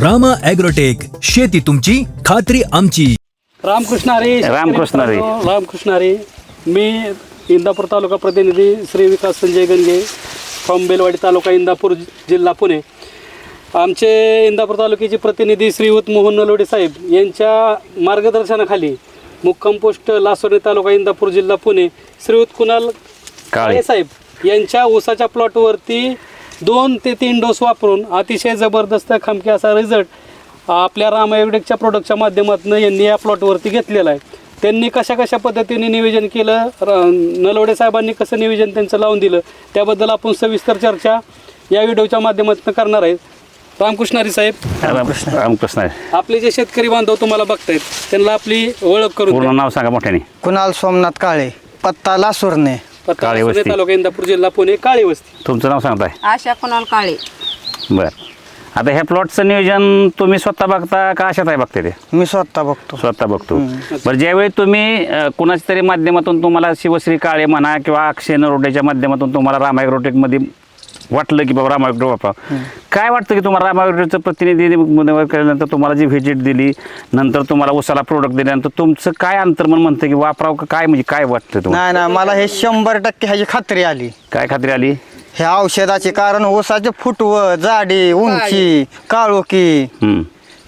Rama agrotech, शेती तुमची, खात्री आमची. रामकृष्ण हरी. रामकृष्ण हरी. रामकृष्ण हरी. मी इंदापूर तालुका प्रतिनिधी श्री विकास संजय गंगे फ्रॉम बेलवाडी तालुका इंदापूर जिल्हा पुणे. आमचे इंदापूर तालुक्याचे प्रतिनिधी श्रीयुत मोहन नलोडे साहेब यांच्या मार्गदर्शनाखाली मुक्काम पोस्ट लासोरे तालुका इंदापूर जिल्हा पुणे श्रीयुत कुणाल काळे साहेब यांच्या ऊसाच्या प्लॉटवरती 2 ते 3 डोस वापरून अतिशय जबरदस्त खमकी असा रिझल्ट आपल्या रामा ॲग्रोटेकच्या प्रोडक्टच्या माध्यमातून यांनी या प्लॉटवरती घेतलेला आहे. त्यांनी कशा पद्धतीने नियोजन केलं, नलोडे साहेबांनी कसं नियोजन त्यांचं लावून दिलं, त्याबद्दल आपण सविस्तर चर्चा या व्हिडिओच्या माध्यमातून करणार आहे. रामकृष्ण हरी साहेब. रामकृष्ण. आपले जे शेतकरी बांधव तुम्हाला बघतायत त्यांना आपली ओळख करून पूर्ण नाव सांगा मोठ्याने. कुणाल सोमनाथ काळे, पत्ता लासुर्णे, काळे वस्ती, तालुका इंदापूर जिल्हा पुणे, काळे वस्ती. तुमचं नाव सांगताय? आशा कुणाल काळे. बर. आता ह्या प्लॉटचं नियोजन तुम्ही स्वतः बघता का आशाताई बघते? ते मी स्वतः बघतो. स्वतः बघतो. बरं, ज्यावेळी तुम्ही कुणाच्या तरी माध्यमातून तुम्हाला शिवश्री काळे म्हणा किंवा अक्षय नरोडेच्या माध्यमातून तुम्हाला रामा ॲग्रोटेकमध्ये वाटलं की बाबा रामा ॲग्रो वापरा, काय वाटतं की तुम्हाला रामा ॲग्रोटेकचं प्रतिनिधी केल्यानंतर तुम्हाला जी व्हिजिट दिली, नंतर तुम्हाला उसाला प्रोडक्ट दिल्यानंतर तुमचं काय अंतर्मन म्हणतं की वापरावं का काय, म्हणजे काय वाटतं तुम्हाला? नाही मला हे 100% ह्याची खात्री आली. काय खात्री आली? ह्या औषधाचे कारण ऊसाचे फुटवं, जाडी, उंची, काळोखी,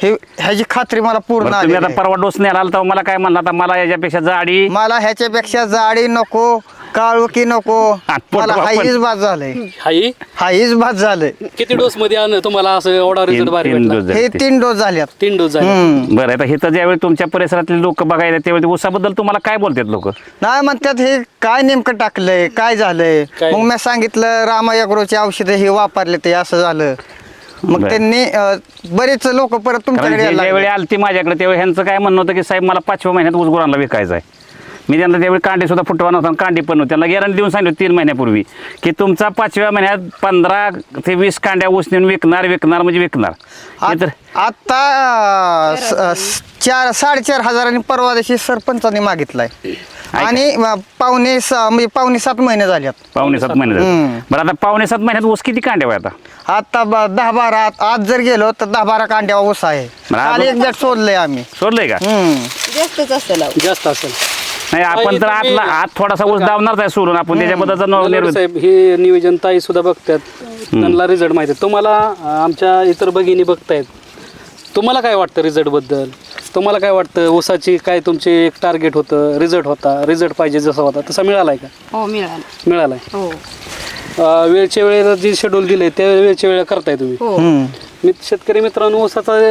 हे ह्याची खात्री मला पूर्ण बरं, आली. तुम्ही आता परवा डोस नाही आला तर मला काय म्हणला, आता मला याच्यापेक्षा जाडी, मला ह्याच्यापेक्षा जाडी नको, काळोखी नको, मला हाईच बाद झालंय. हाईच बाद झालंय. किती डोस मध्ये आलं तुम्हाला असं एवढा रिझल्ट भारी भेटला? हे 3 डोस झाल्यात. 3 डोस झाले. बरं. आता हे तर ज्यावेळी तुमच्या परिसरातले लोक बघायला त्यावेळी ऊसाबद्दल तुम्हाला काय बोलतात लोक? नाही म्हणतात हे काय नेमकं टाकलंय, काय झालंय. मग मी सांगितलं रामा ॲग्रोचे औषधं हे वापरले, ते असं झालं. मग त्यांनी बरेच लोक परत तुमच्याकडे ज्यावेळी आलती माझ्याकडे त्यावेळी ह्यांचं काय म्हणणं होतं की साहेब मला 5व्या महिन्यात ऊस गुरांना विकायचा आहे. मी त्यांना त्यावेळी कांडी सुद्धा फुटवा नव्हता, कांडी पण नव्हती. त्यांना गॅरंटी देऊन सांगितलं 3 महिन्यापूर्वी की तुमचा 5व्या महिन्यात 15 ते 20 कांड्या ऊस नेऊन विकणार म्हणजे विकणार. आता 4-4.5 हजारांनी परवा दिवशी सरपंचांनी मागितलाय आणि पावणे 7 महिने झाल्यात. पावणे 7 महिने झाले. बरं, आता पावणे 7 महिन्यात ऊस किती कांड्या आहे आता 10-12 आज जर गेलो तर 10-12 कांड्या ऊस आहे. एक जट सोडलंय आम्ही. सोडलंय का? जास्तच असेल. जास्त असेल. नाही, आपण तर आत थोडासा ऊस दावणार आहे सोडून आपण त्याच्याबद्दल साहेब हे नियोजन ताई सुद्धा बघतात, त्यांना रिझल्ट माहिती आहे. तुम्हाला आमच्या इतर भगिनी बघतायत, तुम्हाला काय वाटतं रिझल्ट बद्दल? तुम्हाला काय वाटतं ऊसाची काय तुमचे एक टार्गेट होतं, रिझल्ट पाहिजे जसा होता तसा मिळालाय का? हो मिळालाय. हो. वेळच्या वेळेला जे शेड्यूल दिले त्या वेळच्या वेळेला करताय तुम्ही? हो. शेतकरी मित्रांनो,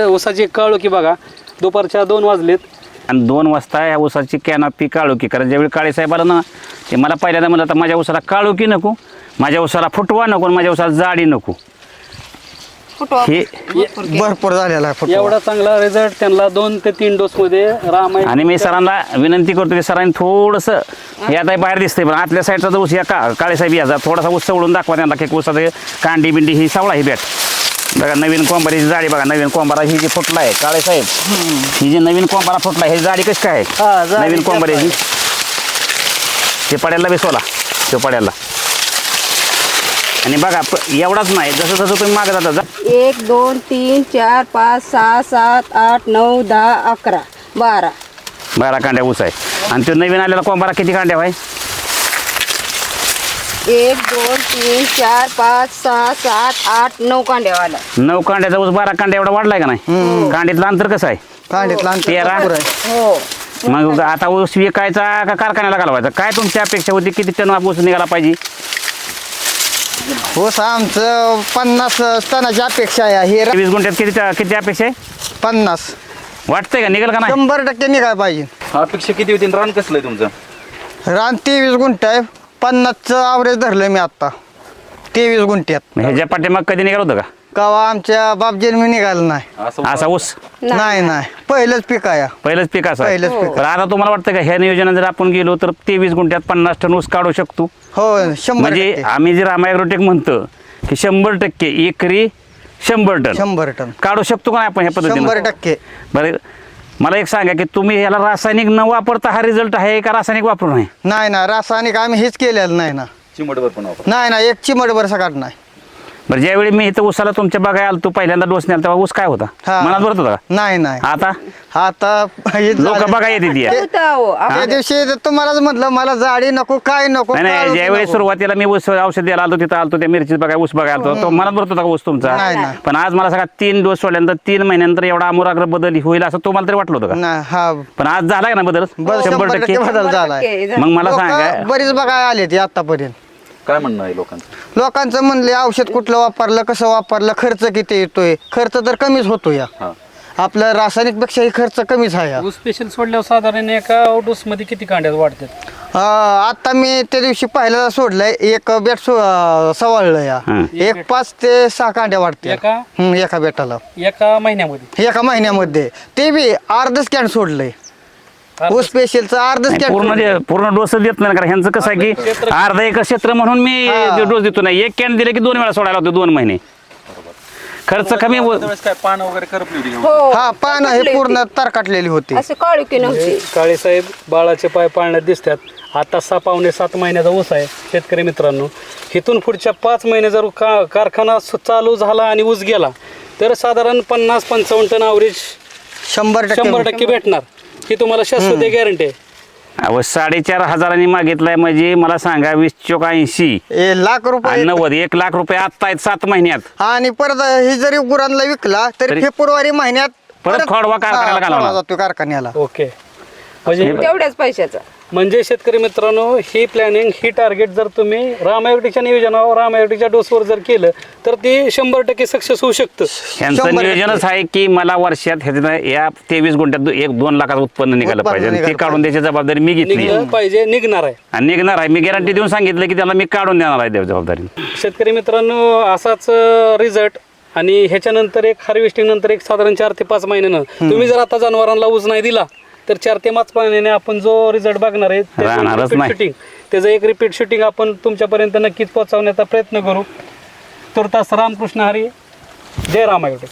ऊसाची काळो की बघा, दुपारच्या 2 वाजलेत आणि 2 वाजता या ऊसाची कॅनॉपी काळोखी. कारण ज्यावेळी काळे साहेब आला ना, ते मला पहिल्यांदा म्हणलं तर माझ्या ऊसाला काळोखी नको, माझ्या ऊसाला फुटवा नको, माझ्या ऊसाला जाडी नको. हे भरपूर झालेला आहे. एवढा चांगला रिझल्ट त्यांना 2 ते 3 डोस मध्ये रामायण. आणि मी सरांना विनंती करतो की सरांनी थोडंसं हे आता बाहेर दिसतंय पण आतल्या साईडचा जो ऊस या काळे साहेब याचा थोडासा ऊस सवडून दाखवा त्यांना की ऊसाचं कांडी बिंडी ही सावळा ही बॅट बघा. नवीन कोंबारीची जाडी बघा. नवीन कोंबारा ही जी फुटला आहे काळे साहेब, ही जी नवीन कोंबारा फुटला हे जाडी कशी काय आहे नवीन कोंबारीची? ते पड्याला बेसवला तो पड्याला. आणि बघा एवढाच नाही, जसं तुम्ही मागे जाता 1 2 3 4 5 6 7 8 9 10 11 12 कांड्या ऊस आहे. आणि तो नवीन आलेला कोंबारा किती कांड्या आहे? 1 2 3 4 5 6 7 8 9 कांड्यावाला. 9 कांड्याचा ऊस 12 कांड्या एवढा वाढलाय का नाही? कांडीतलं अंतर कसं आहे? कांडीतलं अंतर 13. हो. मग आता ऊस विकायचा का कारखान्याला घालवायचा? काय तुमची अपेक्षा होती? किती टन ऊस निघाला पाहिजे? ऊस आमचं 50 टनाची अपेक्षा आहे. हे 20 गुंठ्यात किती अपेक्षा आहे? 50. वाटतंय का निघेल का नाही? 100% निघाय पाहिजे. अपेक्षा किती होती? रान कसलं आहे तुमचं? रान 23 गुंठ आहे. 50चं ॲव्हरेज धरलं मी आता 23 गुंठ्यात. ह्याच्या पाठीमाग कधी निघाल होतं का? कवा आमच्या बापजीने मी निघालं नाही. असा ऊस नाही पहिलंच पीक आहे. पहिलंच पीक असं आहे. पहिलंच पीक. तर आता तुम्हाला वाटतं का ह्या नियोजनात जर आपण गेलो तर 23 गुंठ्यात 50 टन ऊस काढू शकतो? हो 100%. म्हणजे आम्ही जे रामा ॲग्रोटेक म्हणतो की 100% एकरी 100 टन 100 टन काढू शकतो का नाही आपण ह्या पद्धतीने? 100%. बरं, मला एक सांगा की तुम्ही ह्याला रासायनिक न वापरता हा रिझल्ट आहे का रासायनिक वापरून आहे? नाही रासायनिक आम्ही हेच केलेलं नाही ना. चिमटभर पण वापर. नाही एक चिमटभर सकाळ नाही. बरं ज्यावेळी मी इथं ऊसाला तुमच्या बघायला आलो, तू पहिल्यांदा डोस नेला तेव्हा ऊस काय होता हा. मनात भरत होता का? नाही नाही आता आता हे लोक झालं. बघा येते ती होतं अहो. त्या दिवशी तुम्हालाच म्हटलं मला जाडी नको काय नको नाही काळोखी नाही ज्यावेळी नको. सुरुवातीला मी ऊस औषध द्यायला आलो तिथं आलतो त्या मिरची बघा ऊस बघायला आलतो तो मनात भरत होता का ऊस तुमचा नाही, नाही. पण आज मला सगळा 3 डोस सोडल्यानंतर 3 महिन्यानंतर एवढा आमूलाग्र बदल होईल असं तुम्हाला तरी वाटलं होतं का? नाही हा पण आज झालाय ना बदल बस 100% बदल झालाय टक्के झालं. मग मला लोकं सांगा बरीच बघायला आले ते आतापर्यंत. काय म्हणणं आहे लोकांचं? लोकांचं म्हणले औषध कुठलं वापरलं कसं वापरलं खर्च किती येतोय खर्च तर कमीच होतो या हा. आपलं रासायनिक पेक्षा खर्च कमीच आहे या. ऊस स्पेशल सोडल्यावर साधारण एका डोस मध्ये किती कांड्यात वाढतात? आता मी त्या दिवशी पहिल्यांदा सोडलंय एक बेट सवाळलं या हं. एक 5 ते 6 कांड्या वाढते एका एका बेटाला एका महिन्यामध्ये एका महिन्यामध्ये ते बी अर्धच कॅन सोडलंय ऊस स्पेशलचं अर्धच कॅन पूर्ण डोस देत नाही कारण ह्यांचं कसं आहे की अर्धा एकर क्षेत्र म्हणून मी हा. डोस देतो नाही एक कॅन दिले की 2 वेळा सोडायला होतो 2 महिने खर्च कमी त्यावेळेस काय पानं वगैरे करपली होती का? हो हा पानं हे पूर्ण तरकाटलेली होती असं काळुकी नव्हती. काळेसाहेब बाळाचे पाय पाळण्यात दिसतात आता 6-7 महिन्याचा ऊस आहे शेतकरी मित्रांनो. इथून पुढच्या 5 महिने जर कारखाना चालू झाला आणि ऊस गेला तर साधारण 50-55 टन ॲव्हरेज 100% भेटणार ही तुम्हाला शाश्वत गॅरंटी आहे. अहो 4,500 मागितलाय म्हणजे मला सांगा 20 चोक 80 लाख रुपये 90 1 लाख रुपये आत्ता आहेत 7 महिन्यात आणि परत ही जरी गुरांना विकला तरी तरी फेब्रुवारी महिन्यात परत खोडवा कारखान्याला घालावा. खोडवा जातो कारखान्याला. ओके म्हणजे तेवढ्याच पैशाचा. म्हणजे शेतकरी मित्रांनो ही प्लॅनिंग ही टार्गेट जर तुम्ही रामायोगटीच्या नियोजनावर रामायोगटीच्या डोसवर जर केलं तर ती 100% सक्सेस होऊ शकतं. यांचं 100% नियोजनच आहे की मला वर्षात ह्याच्यात या 23 गुंठ्यात 1-2 लाखाचं उत्पन्न निघालं उत्पन्न पाहिजे आणि ती निघालं काढून द्यायची जबाबदारी मी घेतली निघलं पाहिजे निघणार आहे. आणि निघणार आहे मी गॅरंटी देऊन सांगितलं की त्याला मी काढून देणार आहे त्या जबाबदारी. शेतकरी मित्रांनो असाच रिझल्ट आणि ह्याच्यानंतर एक हार्वेस्टिंग नंतर एक साधारण 4 ते 5 महिन्यानं तुम्ही जर आता जनावरांना ऊस नाही दिला तर 4 ते 5 महिन्याने आपण जो रिझल्ट बघणार आहे राहणारच नाही. शूटिंग त्याचं एक रिपीट शूटिंग आपण तुमच्यापर्यंत नक्कीच पोहोचवण्याचा प्रयत्न करू. तुर्तास रामकृष्ण हरी. जय रामायोटे.